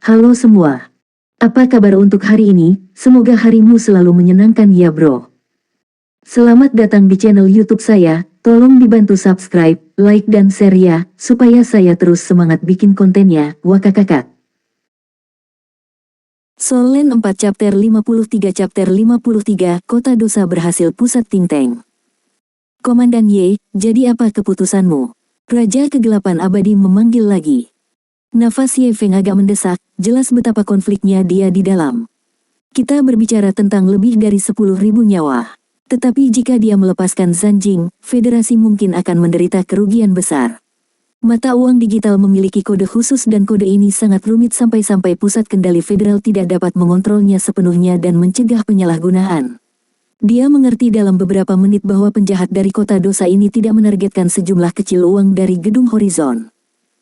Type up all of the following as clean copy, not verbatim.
Halo semua. Apa kabar untuk hari ini? Semoga harimu selalu menyenangkan ya bro. Selamat datang di channel YouTube saya. Tolong dibantu subscribe, like dan share ya, supaya saya terus semangat bikin kontennya. Wakakakak. Solen 4 chapter 53 Kota Dosa berhasil pusat think tank. Komandan Y, jadi apa keputusanmu? Raja Kegelapan Abadi memanggil lagi. Nafas Ye Feng agak mendesak, jelas betapa konfliknya dia di dalam. Kita berbicara tentang lebih dari 10.000 nyawa. Tetapi jika dia melepaskan Zanjing, Federasi mungkin akan menderita kerugian besar. Mata uang digital memiliki kode khusus dan kode ini sangat rumit sampai-sampai pusat kendali federal tidak dapat mengontrolnya sepenuhnya dan mencegah penyalahgunaan. Dia mengerti dalam beberapa menit bahwa penjahat dari Kota Dosa ini tidak menargetkan sejumlah kecil uang dari gedung Horizon.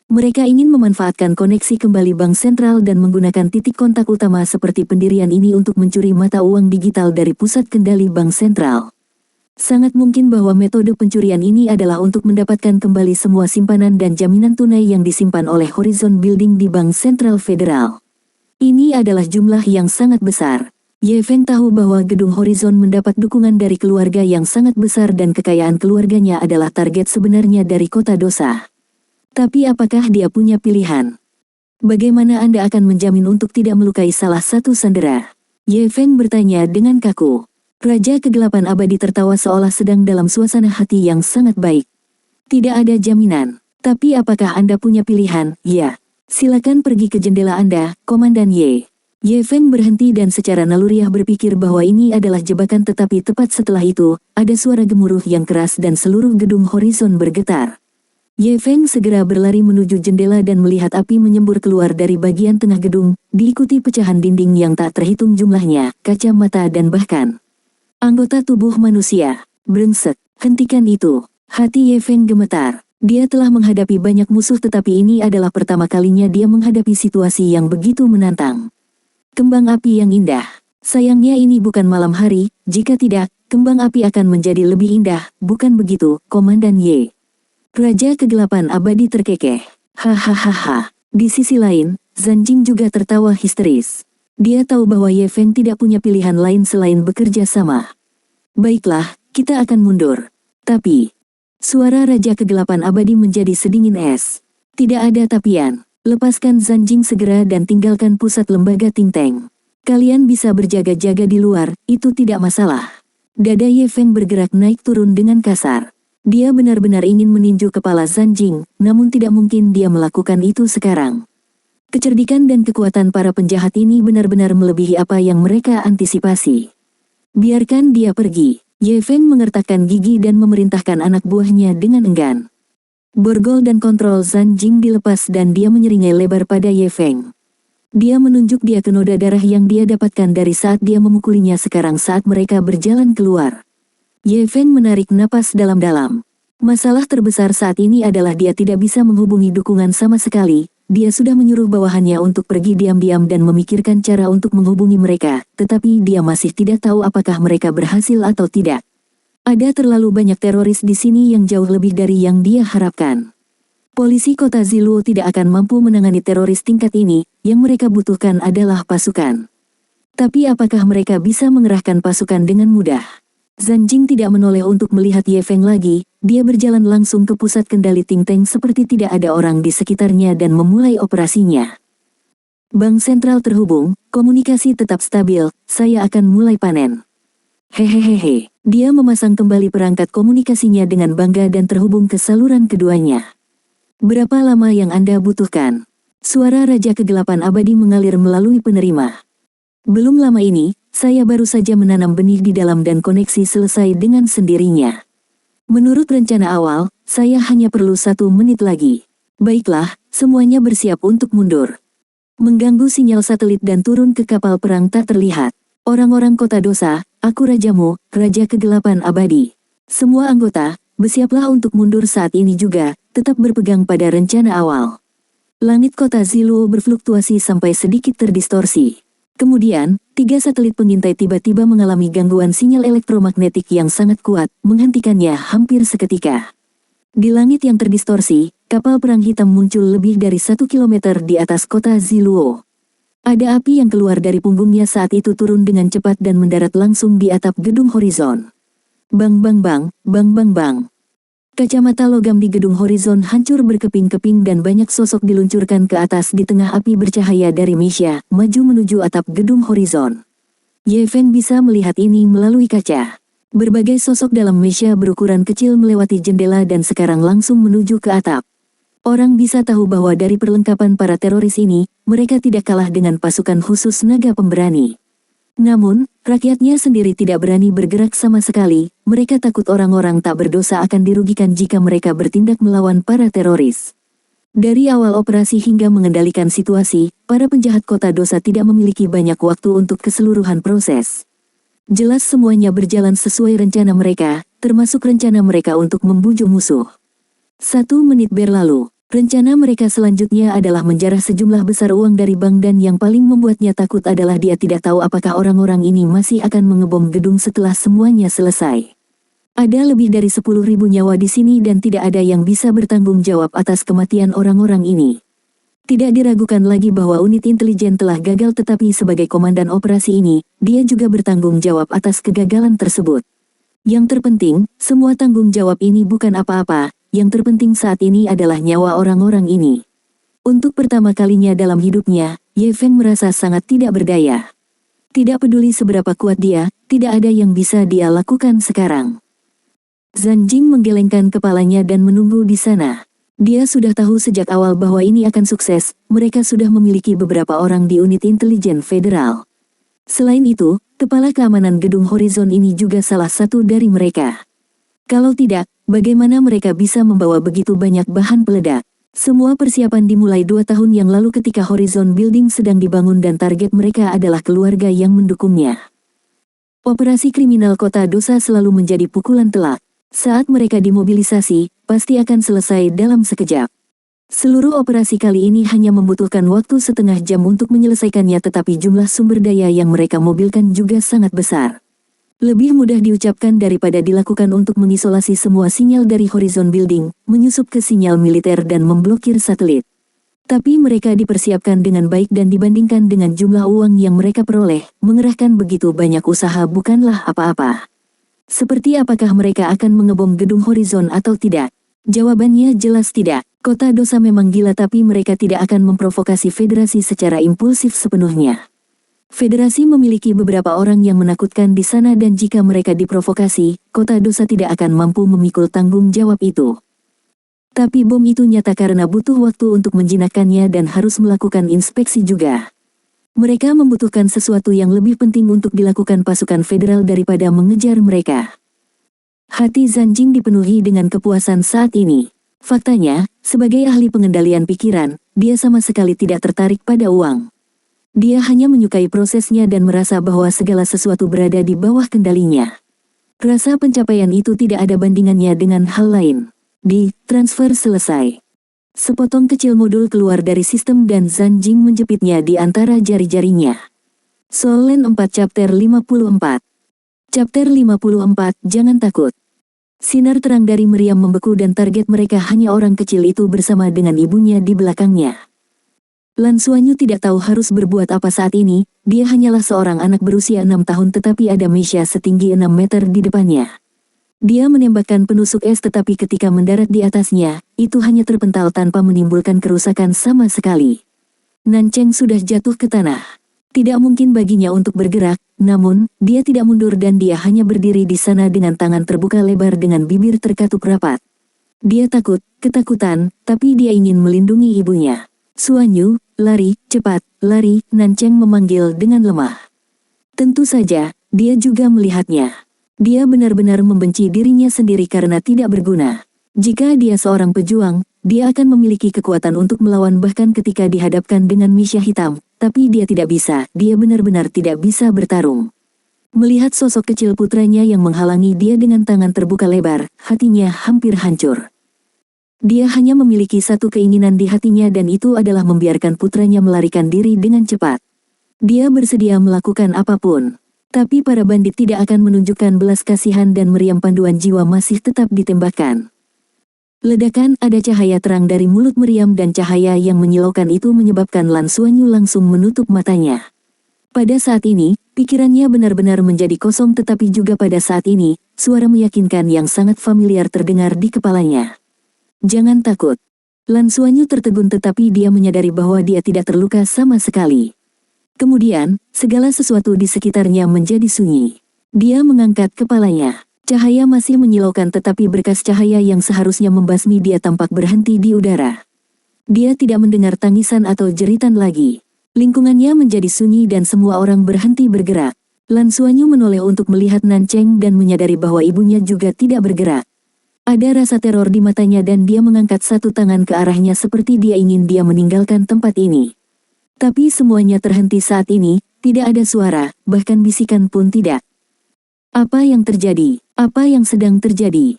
Mereka ingin memanfaatkan koneksi kembali bank sentral dan menggunakan titik kontak utama seperti pendirian ini untuk mencuri mata uang digital dari pusat kendali bank sentral. Sangat mungkin bahwa metode pencurian ini adalah untuk mendapatkan kembali semua simpanan dan jaminan tunai yang disimpan oleh Horizon Building di Bank Sentral Federal. Ini adalah jumlah yang sangat besar. Ye Feng tahu bahwa gedung Horizon mendapat dukungan dari keluarga yang sangat besar dan kekayaan keluarganya adalah target sebenarnya dari Kota Dosa. Tapi apakah dia punya pilihan? Bagaimana Anda akan menjamin untuk tidak melukai salah satu sandera? Ye Feng bertanya dengan kaku. Raja Kegelapan Abadi tertawa seolah sedang dalam suasana hati yang sangat baik. Tidak ada jaminan. Tapi apakah Anda punya pilihan? Ya. Silakan pergi ke jendela Anda, Komandan Ye. Ye Feng berhenti dan secara naluriah berpikir bahwa ini adalah jebakan, tetapi tepat setelah itu, ada suara gemuruh yang keras dan seluruh gedung Horizon bergetar. Ye Feng segera berlari menuju jendela dan melihat api menyembur keluar dari bagian tengah gedung, diikuti pecahan dinding yang tak terhitung jumlahnya, kaca mata dan bahkan anggota tubuh manusia. Brengsek, hentikan itu. Hati Ye Feng gemetar. Dia telah menghadapi banyak musuh tetapi ini adalah pertama kalinya dia menghadapi situasi yang begitu menantang. Kembang api yang indah. Sayangnya ini bukan malam hari, jika tidak, kembang api akan menjadi lebih indah, bukan begitu, Komandan Ye? Raja Kegelapan Abadi terkekeh. Hahaha. Di sisi lain, Zanjing juga tertawa histeris. Dia tahu bahwa Ye Feng tidak punya pilihan lain selain bekerja sama. Baiklah, kita akan mundur. Tapi, suara Raja Kegelapan Abadi menjadi sedingin es. Tidak ada tapian. Lepaskan Zanjing segera dan tinggalkan pusat lembaga think tank. Kalian bisa berjaga-jaga di luar, itu tidak masalah. Dada Ye Feng bergerak naik turun dengan kasar. Dia benar-benar ingin meninju kepala Zanjing, namun tidak mungkin dia melakukan itu sekarang. Kecerdikan dan kekuatan para penjahat ini benar-benar melebihi apa yang mereka antisipasi. Biarkan dia pergi. Ye Feng mengertakkan gigi dan memerintahkan anak buahnya dengan enggan. Borgol dan kontrol Zanjing dilepas dan dia menyeringai lebar pada Ye Feng. Dia menunjuk dia ke noda darah yang dia dapatkan dari saat dia memukulinya sekarang saat mereka berjalan keluar. Ye Feng menarik napas dalam-dalam. Masalah terbesar saat ini adalah dia tidak bisa menghubungi dukungan sama sekali. Dia sudah menyuruh bawahannya untuk pergi diam-diam dan memikirkan cara untuk menghubungi mereka, tetapi dia masih tidak tahu apakah mereka berhasil atau tidak. Ada terlalu banyak teroris di sini yang jauh lebih dari yang dia harapkan. Polisi kota Ziluo tidak akan mampu menangani teroris tingkat ini, yang mereka butuhkan adalah pasukan. Tapi apakah mereka bisa mengerahkan pasukan dengan mudah? Zanjing tidak menoleh untuk melihat Ye Feng lagi, dia berjalan langsung ke pusat kendali think tank seperti tidak ada orang di sekitarnya dan memulai operasinya. Bank sentral terhubung, komunikasi tetap stabil, saya akan mulai panen. Hehehehe, dia memasang kembali perangkat komunikasinya dengan bangga dan terhubung ke saluran keduanya. Berapa lama yang Anda butuhkan? Suara Raja Kegelapan Abadi mengalir melalui penerima. Belum lama ini, saya baru saja menanam benih di dalam dan koneksi selesai dengan sendirinya. Menurut rencana awal, saya hanya perlu 1 menit lagi. Baiklah, semuanya bersiap untuk mundur. Mengganggu sinyal satelit dan turun ke kapal perang tak terlihat. Orang-orang Kota Dosa, aku rajamu, Raja Kegelapan Abadi. Semua anggota, bersiaplah untuk mundur saat ini juga, tetap berpegang pada rencana awal. Langit Kota Ziluo berfluktuasi sampai sedikit terdistorsi. Kemudian, 3 satelit pengintai tiba-tiba mengalami gangguan sinyal elektromagnetik yang sangat kuat, menghentikannya hampir seketika. Di langit yang terdistorsi, kapal perang hitam muncul lebih dari 1 kilometer di atas kota Ziluo. Ada api yang keluar dari punggungnya saat itu turun dengan cepat dan mendarat langsung di atap gedung Horizon. Bang bang bang, bang bang bang. Kacamata logam di gedung Horizon hancur berkeping-keping dan banyak sosok diluncurkan ke atas di tengah api bercahaya dari Misha, maju menuju atap gedung Horizon. Ye Feng bisa melihat ini melalui kaca. Berbagai sosok dalam Misha berukuran kecil melewati jendela dan sekarang langsung menuju ke atap. Orang bisa tahu bahwa dari perlengkapan para teroris ini, mereka tidak kalah dengan pasukan khusus naga pemberani. Namun, rakyatnya sendiri tidak berani bergerak sama sekali, mereka takut orang-orang tak berdosa akan dirugikan jika mereka bertindak melawan para teroris. Dari awal operasi hingga mengendalikan situasi, para penjahat kota dosa tidak memiliki banyak waktu untuk keseluruhan proses. Jelas semuanya berjalan sesuai rencana mereka, termasuk rencana mereka untuk membujuk musuh. 1 menit berlalu. Rencana mereka selanjutnya adalah menjarah sejumlah besar uang dari bank dan yang paling membuatnya takut adalah dia tidak tahu apakah orang-orang ini masih akan mengebom gedung setelah semuanya selesai. Ada lebih dari 10.000 nyawa di sini dan tidak ada yang bisa bertanggung jawab atas kematian orang-orang ini. Tidak diragukan lagi bahwa unit intelijen telah gagal tetapi sebagai komandan operasi ini, dia juga bertanggung jawab atas kegagalan tersebut. Yang terpenting, semua tanggung jawab ini bukan apa-apa. Yang terpenting saat ini adalah nyawa orang-orang ini. Untuk pertama kalinya dalam hidupnya, Ye Feng merasa sangat tidak berdaya. Tidak peduli seberapa kuat dia, tidak ada yang bisa dia lakukan sekarang. Zhang Jing menggelengkan kepalanya dan menunggu di sana. Dia sudah tahu sejak awal bahwa ini akan sukses, mereka sudah memiliki beberapa orang di unit intelijen federal. Selain itu, kepala keamanan gedung Horizon ini juga salah satu dari mereka. Kalau tidak, bagaimana mereka bisa membawa begitu banyak bahan peledak? Semua persiapan dimulai 2 tahun yang lalu ketika Horizon Building sedang dibangun dan target mereka adalah keluarga yang mendukungnya. Operasi kriminal kota dosa selalu menjadi pukulan telak. Saat mereka dimobilisasi, pasti akan selesai dalam sekejap. Seluruh operasi kali ini hanya membutuhkan waktu setengah jam untuk menyelesaikannya tetapi jumlah sumber daya yang mereka mobilkan juga sangat besar. Lebih mudah diucapkan daripada dilakukan untuk mengisolasi semua sinyal dari Horizon Building, menyusup ke sinyal militer dan memblokir satelit. Tapi mereka dipersiapkan dengan baik dan dibandingkan dengan jumlah uang yang mereka peroleh, mengerahkan begitu banyak usaha bukanlah apa-apa. Seperti apakah mereka akan mengebom gedung Horizon atau tidak? Jawabannya jelas tidak. Kota dosa memang gila tapi mereka tidak akan memprovokasi federasi secara impulsif sepenuhnya. Federasi memiliki beberapa orang yang menakutkan di sana dan jika mereka diprovokasi, kota dosa tidak akan mampu memikul tanggung jawab itu. Tapi bom itu nyata karena butuh waktu untuk menjinakkannya dan harus melakukan inspeksi juga. Mereka membutuhkan sesuatu yang lebih penting untuk dilakukan pasukan federal daripada mengejar mereka. Hati Zhang Jing dipenuhi dengan kepuasan saat ini. Faktanya, sebagai ahli pengendalian pikiran, dia sama sekali tidak tertarik pada uang. Dia hanya menyukai prosesnya dan merasa bahwa segala sesuatu berada di bawah kendalinya. Rasa pencapaian itu tidak ada bandingannya dengan hal lain. Transfer selesai. Sepotong kecil modul keluar dari sistem dan Zhang Jing menjepitnya di antara jari-jarinya. Soul Land 4 Chapter 54. Chapter 54, jangan takut. Sinar terang dari meriam membeku dan target mereka hanya orang kecil itu bersama dengan ibunya di belakangnya. Lan Xuanyu tidak tahu harus berbuat apa saat ini, dia hanyalah seorang anak berusia 6 tahun tetapi ada Misha setinggi 6 meter di depannya. Dia menembakkan penusuk es tetapi ketika mendarat di atasnya, itu hanya terpental tanpa menimbulkan kerusakan sama sekali. Nancheng sudah jatuh ke tanah. Tidak mungkin baginya untuk bergerak, namun, dia tidak mundur dan dia hanya berdiri di sana dengan tangan terbuka lebar dengan bibir terkatup rapat. Dia takut, ketakutan, tapi dia ingin melindungi ibunya. Xuanyu, lari, cepat, lari, Nancheng memanggil dengan lemah. Tentu saja, dia juga melihatnya. Dia benar-benar membenci dirinya sendiri karena tidak berguna. Jika dia seorang pejuang, dia akan memiliki kekuatan untuk melawan bahkan ketika dihadapkan dengan Misha hitam, tapi dia tidak bisa, dia benar-benar tidak bisa bertarung. Melihat sosok kecil putranya yang menghalangi dia dengan tangan terbuka lebar, hatinya hampir hancur. Dia hanya memiliki satu keinginan di hatinya dan itu adalah membiarkan putranya melarikan diri dengan cepat. Dia bersedia melakukan apapun. Tapi para bandit tidak akan menunjukkan belas kasihan dan meriam panduan jiwa masih tetap ditembakkan. Ledakan, ada cahaya terang dari mulut meriam dan cahaya yang menyilaukan itu menyebabkan Lan Xuanyu langsung menutup matanya. Pada saat ini, pikirannya benar-benar menjadi kosong, tetapi juga pada saat ini, suara meyakinkan yang sangat familiar terdengar di kepalanya. Jangan takut. Lan Xuanyu tertegun, tetapi dia menyadari bahwa dia tidak terluka sama sekali. Kemudian, segala sesuatu di sekitarnya menjadi sunyi. Dia mengangkat kepalanya. Cahaya masih menyilaukan, tetapi berkas cahaya yang seharusnya membasmi dia tampak berhenti di udara. Dia tidak mendengar tangisan atau jeritan lagi. Lingkungannya menjadi sunyi dan semua orang berhenti bergerak. Lan Xuanyu menoleh untuk melihat Nan Cheng dan menyadari bahwa ibunya juga tidak bergerak. Ada rasa teror di matanya dan dia mengangkat satu tangan ke arahnya seperti dia ingin dia meninggalkan tempat ini. Tapi semuanya terhenti saat ini, tidak ada suara, bahkan bisikan pun tidak. Apa yang terjadi? Apa yang sedang terjadi?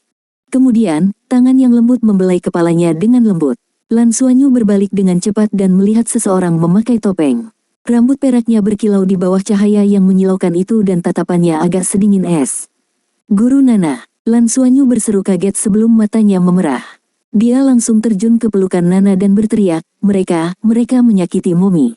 Kemudian, tangan yang lembut membelai kepalanya dengan lembut. Lan Xuanyu berbalik dengan cepat dan melihat seseorang memakai topeng. Rambut peraknya berkilau di bawah cahaya yang menyilaukan itu dan tatapannya agak sedingin es. Guru Nana. Lan Xuanyu berseru kaget sebelum matanya memerah. Dia langsung terjun ke pelukan Nana dan berteriak, mereka menyakiti Momi.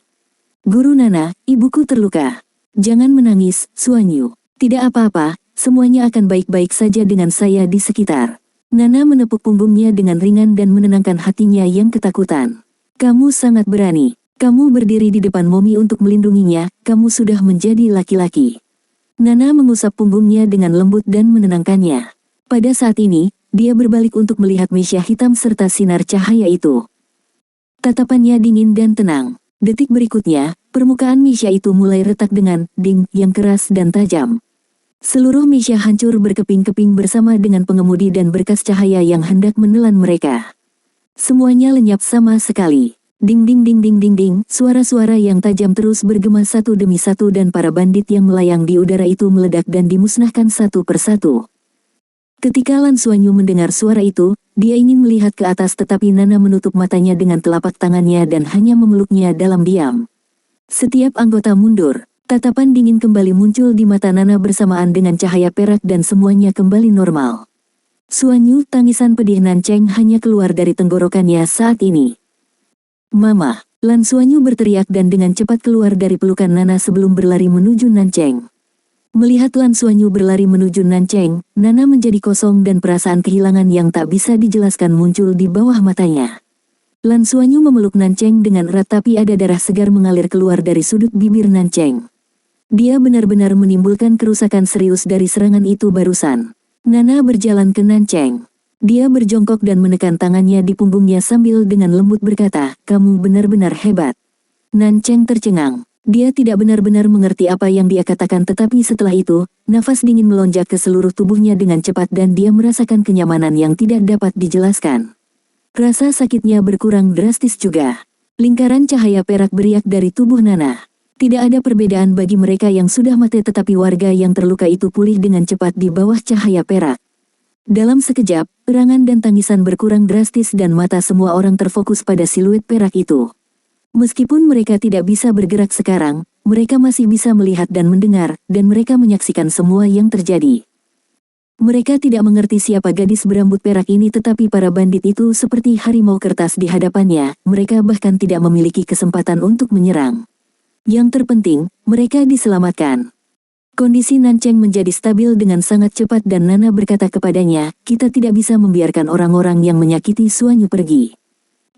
Guru Nana, ibuku terluka. Jangan menangis, Xuanyu. Tidak apa-apa, semuanya akan baik-baik saja dengan saya di sekitar. Nana menepuk punggungnya dengan ringan dan menenangkan hatinya yang ketakutan. Kamu sangat berani. Kamu berdiri di depan Momi untuk melindunginya, kamu sudah menjadi laki-laki. Nana mengusap punggungnya dengan lembut dan menenangkannya. Pada saat ini, dia berbalik untuk melihat mesia hitam serta sinar cahaya itu. Tatapannya dingin dan tenang. Detik berikutnya, permukaan mesia itu mulai retak dengan ding yang keras dan tajam. Seluruh mesia hancur berkeping-keping bersama dengan pengemudi dan berkas cahaya yang hendak menelan mereka. Semuanya lenyap sama sekali. Ding ding ding ding ding ding, suara-suara yang tajam terus bergema satu demi satu dan para bandit yang melayang di udara itu meledak dan dimusnahkan satu persatu. Ketika Lan Xuanyu mendengar suara itu, dia ingin melihat ke atas tetapi Nana menutup matanya dengan telapak tangannya dan hanya memeluknya dalam diam. Setiap anggota mundur, tatapan dingin kembali muncul di mata Nana bersamaan dengan cahaya perak dan semuanya kembali normal. Xuanyu, tangisan pedih Nan Cheng hanya keluar dari tenggorokannya saat ini. Mama, Lan Xuanyu berteriak dan dengan cepat keluar dari pelukan Nana sebelum berlari menuju Nan Cheng. Melihat Lan Xuanyu berlari menuju Nan Cheng, Nana menjadi kosong dan perasaan kehilangan yang tak bisa dijelaskan muncul di bawah matanya. Lan Xuanyu memeluk Nan Cheng dengan erat tapi ada darah segar mengalir keluar dari sudut bibir Nan Cheng. Dia benar-benar menimbulkan kerusakan serius dari serangan itu barusan. Nana berjalan ke Nan Cheng. Dia berjongkok dan menekan tangannya di punggungnya sambil dengan lembut berkata, kamu benar-benar hebat. Nan Cheng tercengang. Dia tidak benar-benar mengerti apa yang dia katakan tetapi setelah itu, nafas dingin melonjak ke seluruh tubuhnya dengan cepat dan dia merasakan kenyamanan yang tidak dapat dijelaskan. Rasa sakitnya berkurang drastis juga. Lingkaran cahaya perak beriak dari tubuh Nana. Tidak ada perbedaan bagi mereka yang sudah mati tetapi warga yang terluka itu pulih dengan cepat di bawah cahaya perak. Dalam sekejap, erangan dan tangisan berkurang drastis dan mata semua orang terfokus pada siluet perak itu. Meskipun mereka tidak bisa bergerak sekarang, mereka masih bisa melihat dan mendengar, dan mereka menyaksikan semua yang terjadi. Mereka tidak mengerti siapa gadis berambut perak ini tetapi para bandit itu seperti harimau kertas di hadapannya, mereka bahkan tidak memiliki kesempatan untuk menyerang. Yang terpenting, mereka diselamatkan. Kondisi Nan Cheng menjadi stabil dengan sangat cepat dan Nana berkata kepadanya, kita tidak bisa membiarkan orang-orang yang menyakiti Xuanyu pergi.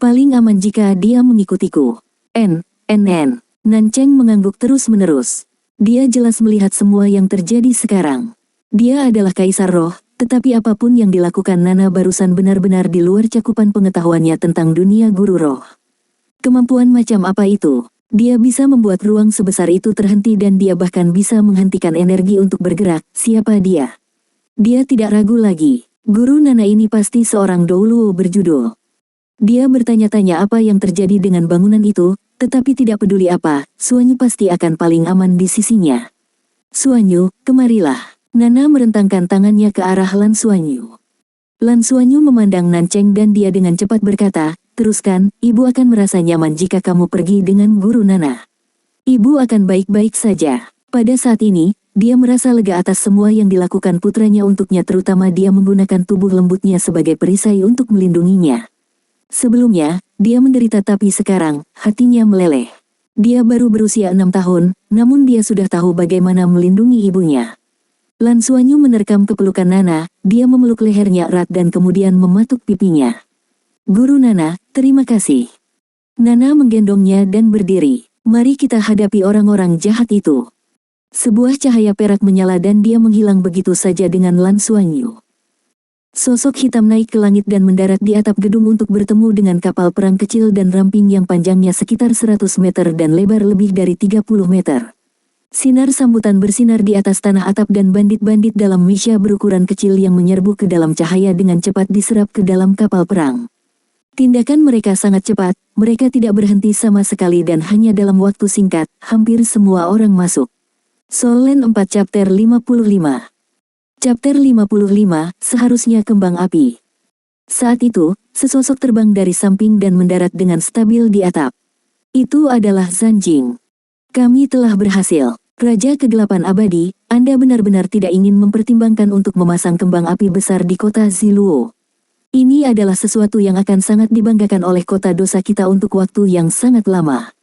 Paling aman jika dia mengikutiku. Nan Cheng mengangguk terus-menerus. Dia jelas melihat semua yang terjadi sekarang. Dia adalah kaisar roh, tetapi apapun yang dilakukan Nana barusan benar-benar di luar cakupan pengetahuannya tentang dunia guru roh. Kemampuan macam apa itu? Dia bisa membuat ruang sebesar itu terhenti dan dia bahkan bisa menghentikan energi untuk bergerak. Siapa dia? Dia tidak ragu lagi. Guru Nana ini pasti seorang Douluo berjudul. Dia bertanya-tanya apa yang terjadi dengan bangunan itu, tetapi tidak peduli apa, Xuanyu pasti akan paling aman di sisinya. Xuanyu, kemarilah. Nana merentangkan tangannya ke arah Lan Xuanyu. Lan Xuanyu memandang Nan Cheng dan dia dengan cepat berkata, teruskan, ibu akan merasa nyaman jika kamu pergi dengan guru Nana. Ibu akan baik-baik saja. Pada saat ini, dia merasa lega atas semua yang dilakukan putranya untuknya, terutama dia menggunakan tubuh lembutnya sebagai perisai untuk melindunginya. Sebelumnya, dia menderita tapi sekarang, hatinya meleleh. Dia baru berusia 6 tahun, namun dia sudah tahu bagaimana melindungi ibunya. Lan Xuanyu menerkam kepelukan Nana, dia memeluk lehernya erat dan kemudian mematuk pipinya. Guru Nana, terima kasih. Nana menggendongnya dan berdiri. Mari kita hadapi orang-orang jahat itu. Sebuah cahaya perak menyala dan dia menghilang begitu saja dengan Lan Xuanyu. Sosok hitam naik ke langit dan mendarat di atap gedung untuk bertemu dengan kapal perang kecil dan ramping yang panjangnya sekitar 100 meter dan lebar lebih dari 30 meter. Sinar sambutan bersinar di atas tanah atap dan bandit-bandit dalam misya berukuran kecil yang menyerbu ke dalam cahaya dengan cepat diserap ke dalam kapal perang. Tindakan mereka sangat cepat, mereka tidak berhenti sama sekali dan hanya dalam waktu singkat, hampir semua orang masuk. Soul Land 4 Chapter 55. Chapter 55, seharusnya kembang api. Saat itu, sesosok terbang dari samping dan mendarat dengan stabil di atap. Itu adalah Zanjing. Kami telah berhasil. Raja Kegelapan Abadi, Anda benar-benar tidak ingin mempertimbangkan untuk memasang kembang api besar di kota Ziluo. Ini adalah sesuatu yang akan sangat dibanggakan oleh kota dosa kita untuk waktu yang sangat lama.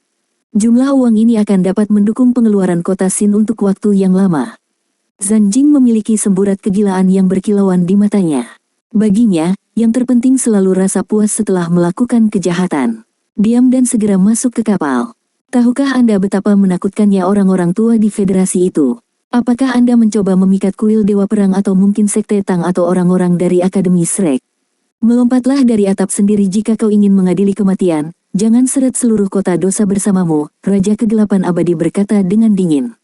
Jumlah uang ini akan dapat mendukung pengeluaran kota Sin untuk waktu yang lama. Zanjing memiliki semburat kegilaan yang berkilauan di matanya. Baginya, yang terpenting selalu rasa puas setelah melakukan kejahatan. Diam dan segera masuk ke kapal. Tahukah Anda betapa menakutkannya orang-orang tua di federasi itu? Apakah Anda mencoba memikat kuil Dewa Perang atau mungkin Sekte Tang atau orang-orang dari Akademi Shrek? Melompatlah dari atap sendiri jika kau ingin mengadili kematian, jangan seret seluruh kota dosa bersamamu, Raja Kegelapan Abadi berkata dengan dingin.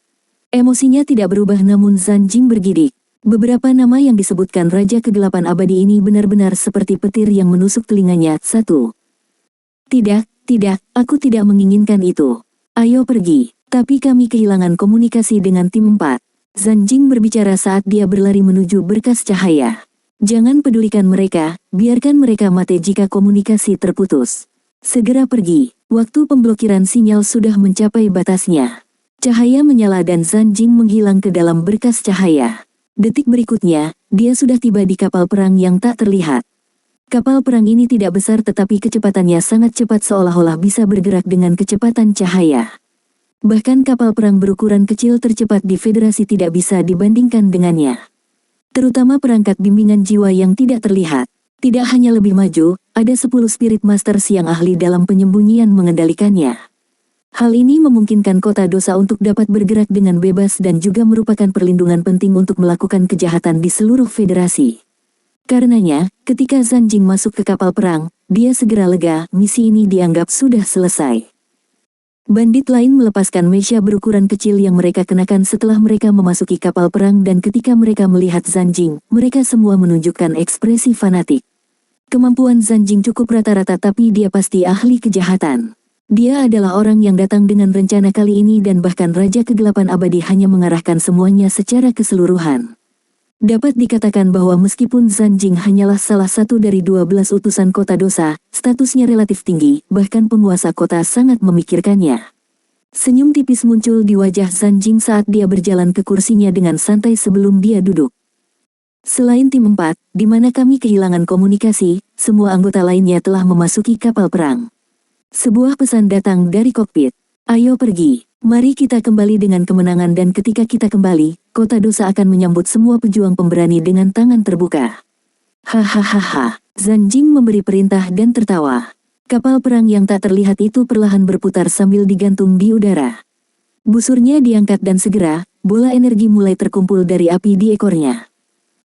Emosinya tidak berubah namun Zanjing bergidik. Beberapa nama yang disebutkan Raja Kegelapan Abadi ini benar-benar seperti petir yang menusuk telinganya. 1. Tidak, aku tidak menginginkan itu. Ayo pergi. Tapi kami kehilangan komunikasi dengan tim 4. Zanjing berbicara saat dia berlari menuju berkas cahaya. Jangan pedulikan mereka, biarkan mereka mati jika komunikasi terputus. Segera pergi, waktu pemblokiran sinyal sudah mencapai batasnya. Cahaya menyala dan Zanjing menghilang ke dalam berkas cahaya. Detik berikutnya, dia sudah tiba di kapal perang yang tak terlihat. Kapal perang ini tidak besar tetapi kecepatannya sangat cepat seolah-olah bisa bergerak dengan kecepatan cahaya. Bahkan kapal perang berukuran kecil tercepat di federasi tidak bisa dibandingkan dengannya. Terutama perangkat bimbingan jiwa yang tidak terlihat. Tidak hanya lebih maju, ada 10 Spirit Masters yang ahli dalam penyembunyian mengendalikannya. Hal ini memungkinkan kota dosa untuk dapat bergerak dengan bebas dan juga merupakan perlindungan penting untuk melakukan kejahatan di seluruh federasi. Karenanya, ketika Zanjing masuk ke kapal perang, dia segera lega, misi ini dianggap sudah selesai. Bandit lain melepaskan mesya berukuran kecil yang mereka kenakan setelah mereka memasuki kapal perang dan ketika mereka melihat Zanjing, mereka semua menunjukkan ekspresi fanatik. Kemampuan Zanjing cukup rata-rata tapi dia pasti ahli kejahatan. Dia adalah orang yang datang dengan rencana kali ini dan bahkan Raja Kegelapan Abadi hanya mengarahkan semuanya secara keseluruhan. Dapat dikatakan bahwa meskipun Zanjing hanyalah salah satu dari 12 utusan kota dosa, statusnya relatif tinggi, bahkan penguasa kota sangat memikirkannya. Senyum tipis muncul di wajah Zanjing saat dia berjalan ke kursinya dengan santai sebelum dia duduk. Selain tim 4, di mana kami kehilangan komunikasi, semua anggota lainnya telah memasuki kapal perang. Sebuah pesan datang dari kokpit. Ayo pergi. Mari kita kembali dengan kemenangan dan ketika kita kembali, kota dosa akan menyambut semua pejuang pemberani dengan tangan terbuka. Hahaha. Zanjing memberi perintah dan tertawa. Kapal perang yang tak terlihat itu perlahan berputar sambil digantung di udara. Busurnya diangkat dan segera, bola energi mulai terkumpul dari api di ekornya.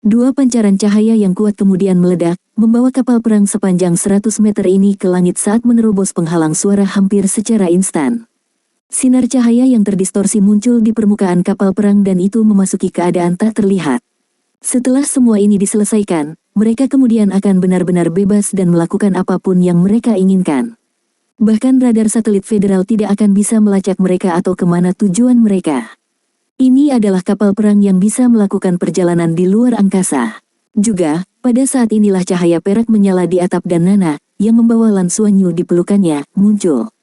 Dua pancaran cahaya yang kuat kemudian meledak, membawa kapal perang sepanjang 100 meter ini ke langit saat menerobos penghalang suara hampir secara instan. Sinar cahaya yang terdistorsi muncul di permukaan kapal perang dan itu memasuki keadaan tak terlihat. Setelah semua ini diselesaikan, mereka kemudian akan benar-benar bebas dan melakukan apapun yang mereka inginkan. Bahkan radar satelit federal tidak akan bisa melacak mereka atau kemana tujuan mereka. Ini adalah kapal perang yang bisa melakukan perjalanan di luar angkasa. Juga, pada saat inilah cahaya perak menyala di atap dan Nana, yang membawa Lan Xuanyu di pelukannya, muncul.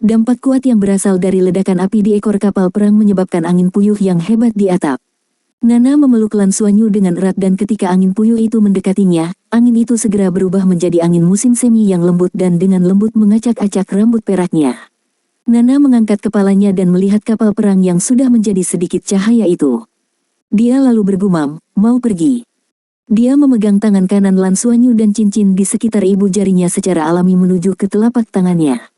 Dampak kuat yang berasal dari ledakan api di ekor kapal perang menyebabkan angin puyuh yang hebat di atap. Nana memeluk Lan Xuanyu dengan erat dan ketika angin puyuh itu mendekatinya, angin itu segera berubah menjadi angin musim semi yang lembut dan dengan lembut mengacak-acak rambut peraknya. Nana mengangkat kepalanya dan melihat kapal perang yang sudah menjadi sedikit cahaya itu. Dia lalu bergumam, mau pergi. Dia memegang tangan kanan Lan Xuanyu dan cincin di sekitar ibu jarinya secara alami menuju ke telapak tangannya.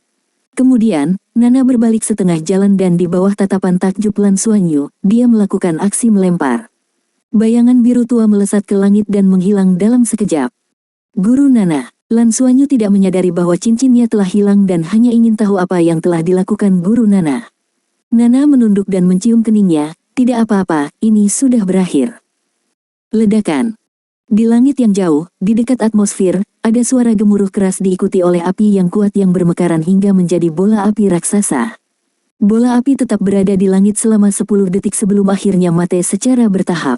Kemudian, Nana berbalik setengah jalan dan di bawah tatapan takjub Lan Xuanyu, dia melakukan aksi melempar. Bayangan biru tua melesat ke langit dan menghilang dalam sekejap. Guru Nana. Lan Xuanyu tidak menyadari bahwa cincinnya telah hilang dan hanya ingin tahu apa yang telah dilakukan Guru Nana. Nana menunduk dan mencium keningnya, tidak apa-apa, ini sudah berakhir. Ledakan. Di langit yang jauh, di dekat atmosfer, ada suara gemuruh keras diikuti oleh api yang kuat yang bermekaran hingga menjadi bola api raksasa. Bola api tetap berada di langit selama 10 detik sebelum akhirnya mati secara bertahap.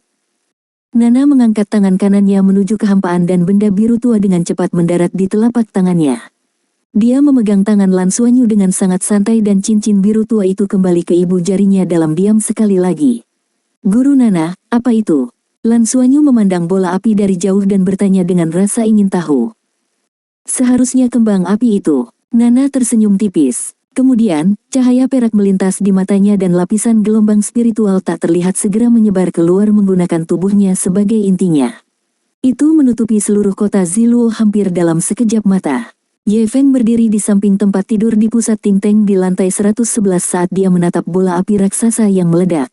Nana mengangkat tangan kanannya menuju kehampaan dan benda biru tua dengan cepat mendarat di telapak tangannya. Dia memegang tangan Lan Xuanyu dengan sangat santai dan cincin biru tua itu kembali ke ibu jarinya dalam diam sekali lagi. Guru Nana, apa itu? Lan Xuanyu memandang bola api dari jauh dan bertanya dengan rasa ingin tahu. Seharusnya kembang api itu. Nana tersenyum tipis. Kemudian, cahaya perak melintas di matanya dan lapisan gelombang spiritual tak terlihat segera menyebar keluar menggunakan tubuhnya sebagai intinya. Itu menutupi seluruh kota Ziluo hampir dalam sekejap mata. Ye Feng berdiri di samping tempat tidur di pusat Ting-Teng di lantai 111 saat dia menatap bola api raksasa yang meledak.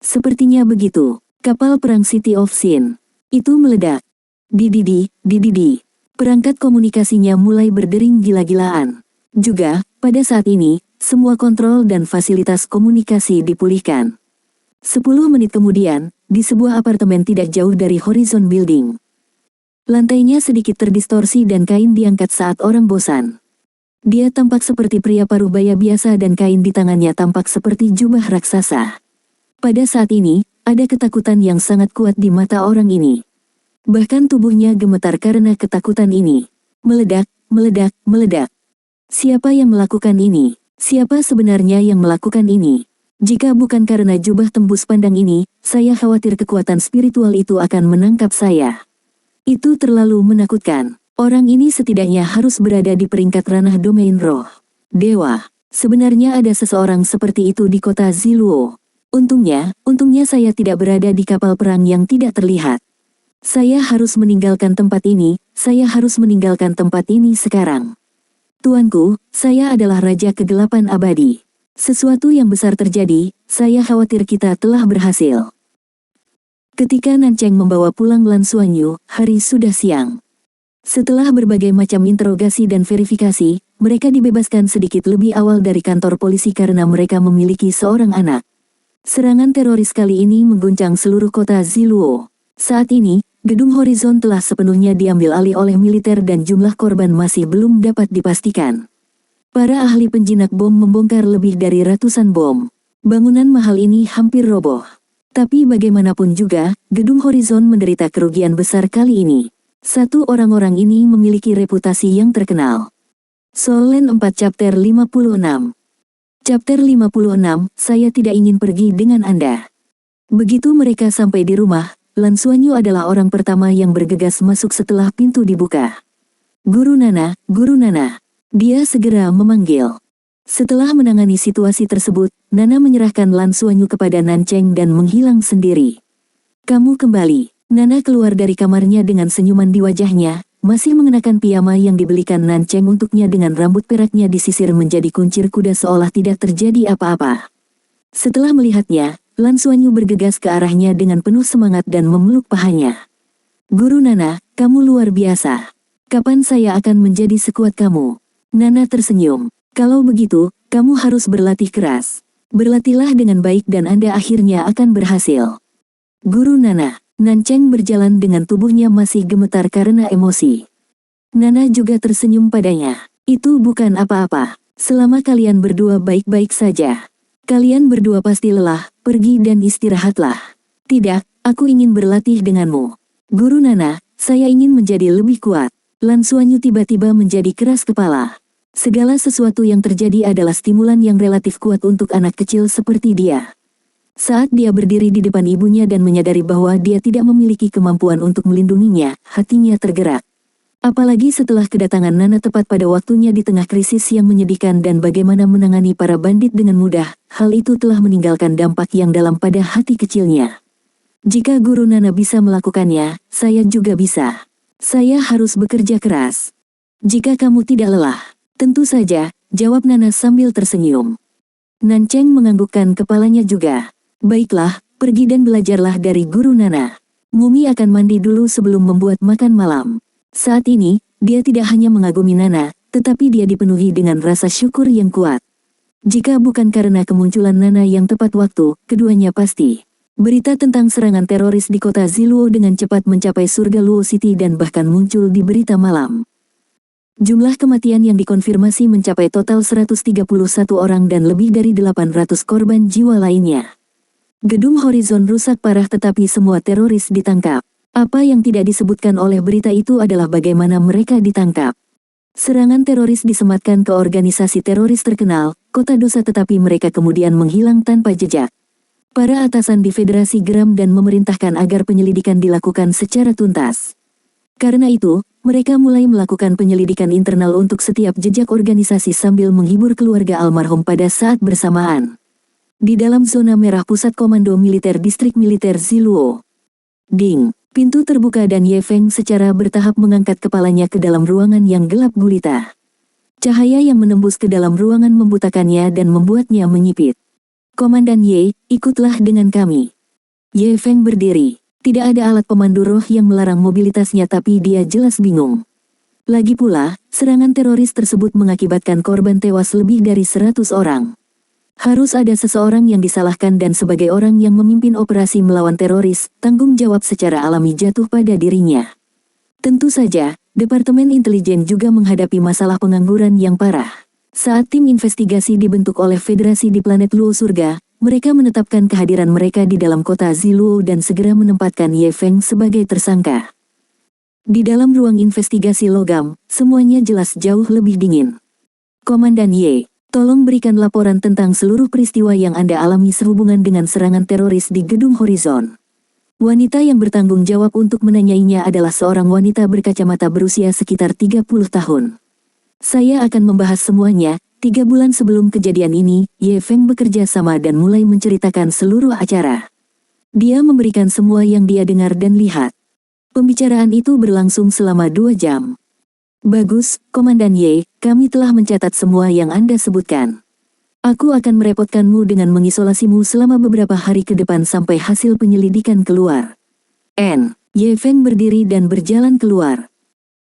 Sepertinya begitu, kapal perang City of Sin. Itu meledak. Dididi. Perangkat komunikasinya mulai berdering gila-gilaan. Juga, pada saat ini, semua kontrol dan fasilitas komunikasi dipulihkan. 10 menit kemudian, di sebuah apartemen tidak jauh dari Horizon Building. Lantainya sedikit terdistorsi dan kain diangkat saat orang bosan. Dia tampak seperti pria parubaya biasa dan kain di tangannya tampak seperti jubah raksasa. Pada saat ini, ada ketakutan yang sangat kuat di mata orang ini. Bahkan tubuhnya gemetar karena ketakutan ini. Meledak. Siapa yang melakukan ini? Siapa sebenarnya yang melakukan ini? Jika bukan karena jubah tembus pandang ini, saya khawatir kekuatan spiritual itu akan menangkap saya. Itu terlalu menakutkan. Orang ini setidaknya harus berada di peringkat ranah domain roh. Dewa. Sebenarnya ada seseorang seperti itu di kota Ziluo. Untungnya saya tidak berada di kapal perang yang tidak terlihat. Saya harus meninggalkan tempat ini sekarang. Tuanku, saya adalah Raja Kegelapan Abadi. Sesuatu yang besar terjadi, saya khawatir kita telah berhasil. Ketika Nancheng membawa pulang Lan Xuanyu, hari sudah siang. Setelah berbagai macam interogasi dan verifikasi, mereka dibebaskan sedikit lebih awal dari kantor polisi karena mereka memiliki seorang anak. Serangan teroris kali ini mengguncang seluruh kota Ziluo. Saat ini, gedung Horizon telah sepenuhnya diambil alih oleh militer dan jumlah korban masih belum dapat dipastikan. Para ahli penjinak bom membongkar lebih dari ratusan bom. Bangunan mahal ini hampir roboh. Tapi bagaimanapun juga, gedung Horizon menderita kerugian besar kali ini. Orang-orang ini memiliki reputasi yang terkenal. Soul Land 4 Chapter 56. Chapter 56, saya tidak ingin pergi dengan Anda. Begitu mereka sampai di rumah, Lan Xuanyu adalah orang pertama yang bergegas masuk setelah pintu dibuka. Guru Nana. Dia segera memanggil. Setelah menangani situasi tersebut, Nana menyerahkan Lan Xuanyu kepada Nancheng dan menghilang sendiri. Kamu kembali. Nana keluar dari kamarnya dengan senyuman di wajahnya, masih mengenakan piyama yang dibelikan Nancheng untuknya dengan rambut peraknya disisir menjadi kuncir kuda seolah tidak terjadi apa-apa. Setelah melihatnya, Lan Xuanyu bergegas ke arahnya dengan penuh semangat dan memeluk pahanya. Guru Nana, kamu luar biasa. Kapan saya akan menjadi sekuat kamu? Nana tersenyum. Kalau begitu, kamu harus berlatih keras. Berlatihlah dengan baik dan Anda akhirnya akan berhasil. Guru Nana. Nancheng berjalan dengan tubuhnya masih gemetar karena emosi. Nana juga tersenyum padanya. Itu bukan apa-apa. Selama kalian berdua baik-baik saja. Kalian berdua pasti lelah, pergi dan istirahatlah. Tidak, aku ingin berlatih denganmu. Guru Nana, saya ingin menjadi lebih kuat. Lan Xuanyu tiba-tiba menjadi keras kepala. Segala sesuatu yang terjadi adalah stimulan yang relatif kuat untuk anak kecil seperti dia. Saat dia berdiri di depan ibunya dan menyadari bahwa dia tidak memiliki kemampuan untuk melindunginya, hatinya tergerak. Apalagi setelah kedatangan Nana tepat pada waktunya di tengah krisis yang menyedihkan dan bagaimana menangani para bandit dengan mudah, hal itu telah meninggalkan dampak yang dalam pada hati kecilnya. Jika guru Nana bisa melakukannya, saya juga bisa. Saya harus bekerja keras. Jika kamu tidak lelah. Tentu saja, jawab Nana sambil tersenyum. Nancheng menganggukkan kepalanya juga. Baiklah, pergi dan belajarlah dari guru Nana. Mumi akan mandi dulu sebelum membuat makan malam. Saat ini, dia tidak hanya mengagumi Nana, tetapi dia dipenuhi dengan rasa syukur yang kuat. Jika bukan karena kemunculan Nana yang tepat waktu, keduanya pasti. Berita tentang serangan teroris di kota Ziluo dengan cepat mencapai surga Luo City dan bahkan muncul di berita malam. Jumlah kematian yang dikonfirmasi mencapai total 131 orang dan lebih dari 800 korban jiwa lainnya. Gedung Horizon rusak parah tetapi semua teroris ditangkap. Apa yang tidak disebutkan oleh berita itu adalah bagaimana mereka ditangkap. Serangan teroris disematkan ke organisasi teroris terkenal, kota dosa tetapi mereka kemudian menghilang tanpa jejak. Para atasan di Federasi geram dan memerintahkan agar penyelidikan dilakukan secara tuntas. Karena itu, mereka mulai melakukan penyelidikan internal untuk setiap jejak organisasi sambil menghibur keluarga almarhum pada saat bersamaan. Di dalam zona merah pusat komando militer distrik militer Ziluo. Ding, pintu terbuka dan Ye Feng secara bertahap mengangkat kepalanya ke dalam ruangan yang gelap gulita. Cahaya yang menembus ke dalam ruangan membutakannya dan membuatnya menyipit. Komandan Ye, ikutlah dengan kami. Ye Feng berdiri. Tidak ada alat pemandu roh yang melarang mobilitasnya tapi dia jelas bingung. Lagi pula, serangan teroris tersebut mengakibatkan korban tewas lebih dari 100 orang. Harus ada seseorang yang disalahkan dan sebagai orang yang memimpin operasi melawan teroris, tanggung jawab secara alami jatuh pada dirinya. Tentu saja, Departemen Intelijen juga menghadapi masalah pengangguran yang parah. Saat tim investigasi dibentuk oleh Federasi di planet Luo Surga, mereka menetapkan kehadiran mereka di dalam kota Ziluo dan segera menempatkan Ye Feng sebagai tersangka. Di dalam ruang investigasi logam, semuanya jelas jauh lebih dingin. Komandan Ye, tolong berikan laporan tentang seluruh peristiwa yang Anda alami sehubungan dengan serangan teroris di Gedung Horizon. Wanita yang bertanggung jawab untuk menanyainya adalah seorang wanita berkacamata berusia sekitar 30 tahun. Saya akan membahas semuanya. 3 bulan sebelum kejadian ini, Ye Feng bekerja sama dan mulai menceritakan seluruh acara. Dia memberikan semua yang dia dengar dan lihat. Pembicaraan itu berlangsung selama 2 jam. Bagus, Komandan Ye, kami telah mencatat semua yang Anda sebutkan. Aku akan merepotkanmu dengan mengisolasimu selama beberapa hari ke depan sampai hasil penyelidikan keluar. Ye Feng berdiri dan berjalan keluar.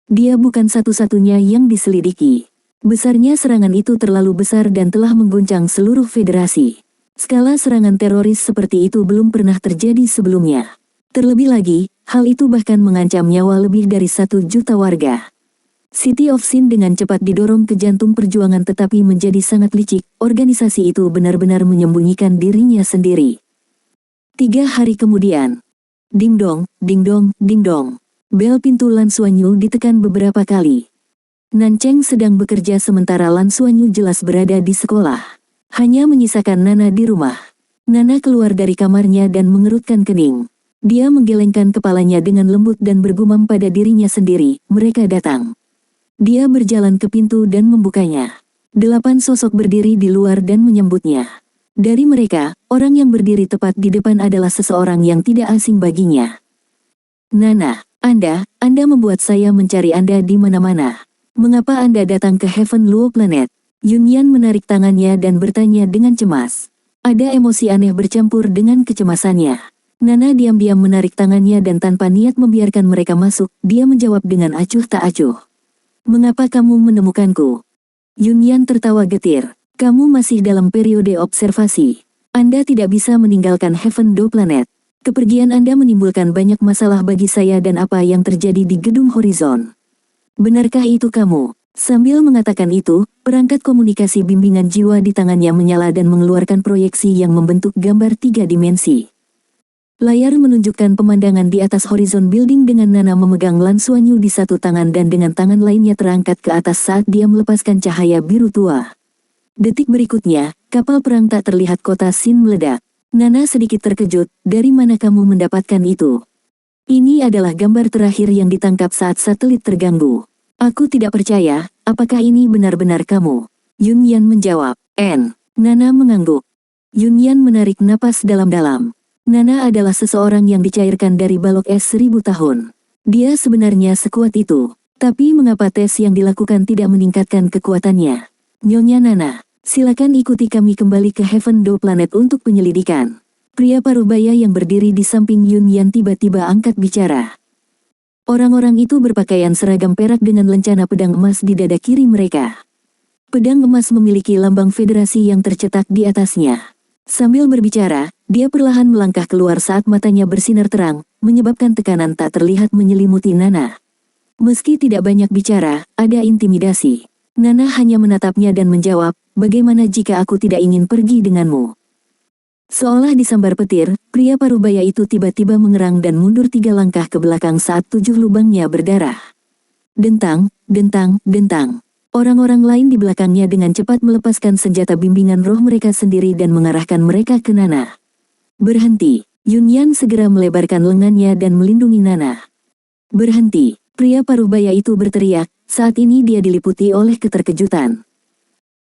Dia bukan satu-satunya yang diselidiki. Besarnya serangan itu terlalu besar dan telah mengguncang seluruh federasi. Skala serangan teroris seperti itu belum pernah terjadi sebelumnya. Terlebih lagi, hal itu bahkan mengancam nyawa lebih dari 1 juta warga. City of Sin dengan cepat didorong ke jantung perjuangan tetapi menjadi sangat licik, organisasi itu benar-benar menyembunyikan dirinya sendiri. 3 hari kemudian. Ding dong, ding dong, ding dong. Bel pintu Lan Xuanyu ditekan beberapa kali. Nancheng sedang bekerja sementara Lan Xuanyu jelas berada di sekolah. Hanya menyisakan Nana di rumah. Nana keluar dari kamarnya dan mengerutkan kening. Dia menggelengkan kepalanya dengan lembut dan bergumam pada dirinya sendiri, mereka datang. Dia berjalan ke pintu dan membukanya. 8 sosok berdiri di luar dan menyambutnya. Dari mereka, orang yang berdiri tepat di depan adalah seseorang yang tidak asing baginya. Nana, Anda membuat saya mencari Anda di mana-mana. Mengapa Anda datang ke Heaven Luo Planet? Yunyan menarik tangannya dan bertanya dengan cemas. Ada emosi aneh bercampur dengan kecemasannya. Nana diam-diam menarik tangannya dan tanpa niat membiarkan mereka masuk, dia menjawab dengan acuh tak acuh. Mengapa kamu menemukanku? Yunyan tertawa getir. Kamu masih dalam periode observasi. Anda tidak bisa meninggalkan Heaven Do Planet. Kepergian Anda menimbulkan banyak masalah bagi saya dan apa yang terjadi di Gedung Horizon. Benarkah itu kamu? Sambil mengatakan itu, perangkat komunikasi bimbingan jiwa di tangannya menyala dan mengeluarkan proyeksi yang membentuk gambar 3 dimensi. Layar menunjukkan pemandangan di atas horizon building dengan Nana memegang Lansuanyu di satu tangan dan dengan tangan lainnya terangkat ke atas saat dia melepaskan cahaya biru tua. Detik berikutnya, kapal perang tak terlihat kota Sin meledak. Nana sedikit terkejut, dari mana kamu mendapatkan itu? Ini adalah gambar terakhir yang ditangkap saat satelit terganggu. Aku tidak percaya, apakah ini benar-benar kamu? Yun Yan menjawab. Nana mengangguk. Yun Yan menarik napas dalam-dalam. Nana adalah seseorang yang dicairkan dari balok es 1000 tahun. Dia sebenarnya sekuat itu. Tapi mengapa tes yang dilakukan tidak meningkatkan kekuatannya? Nyonya Nana, silakan ikuti kami kembali ke Heaven Door Planet untuk penyelidikan. Pria parubaya yang berdiri di samping Yun Yan tiba-tiba angkat bicara. Orang-orang itu berpakaian seragam perak dengan lencana pedang emas di dada kiri mereka. Pedang emas memiliki lambang federasi yang tercetak di atasnya. Sambil berbicara, dia perlahan melangkah keluar saat matanya bersinar terang, menyebabkan tekanan tak terlihat menyelimuti Nana. Meski tidak banyak bicara, ada intimidasi. Nana hanya menatapnya dan menjawab, bagaimana jika aku tidak ingin pergi denganmu? Seolah disambar petir, pria parubaya itu tiba-tiba mengerang dan mundur 3 langkah ke belakang saat 7 lubangnya berdarah. Dentang, dentang, dentang. Orang-orang lain di belakangnya dengan cepat melepaskan senjata bimbingan roh mereka sendiri dan mengarahkan mereka ke Nana. Berhenti. Yun Yan segera melebarkan lengannya dan melindungi Nana. Berhenti. Pria parubaya itu berteriak, saat ini dia diliputi oleh keterkejutan.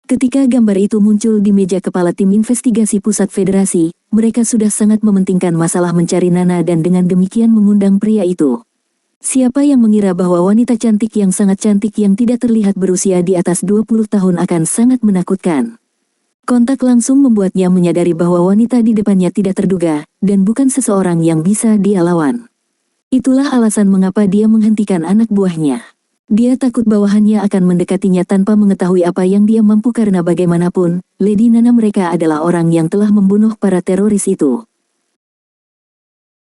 Ketika gambar itu muncul di meja kepala tim investigasi pusat federasi, mereka sudah sangat mementingkan masalah mencari Nana dan dengan demikian mengundang pria itu. Siapa yang mengira bahwa wanita cantik yang sangat cantik yang tidak terlihat berusia di atas 20 tahun akan sangat menakutkan. Kontak langsung membuatnya menyadari bahwa wanita di depannya tidak terduga, dan bukan seseorang yang bisa dia lawan. Itulah alasan mengapa dia menghentikan anak buahnya. Dia takut bawahannya akan mendekatinya tanpa mengetahui apa yang dia mampu karena bagaimanapun, Lady Nana mereka adalah orang yang telah membunuh para teroris itu.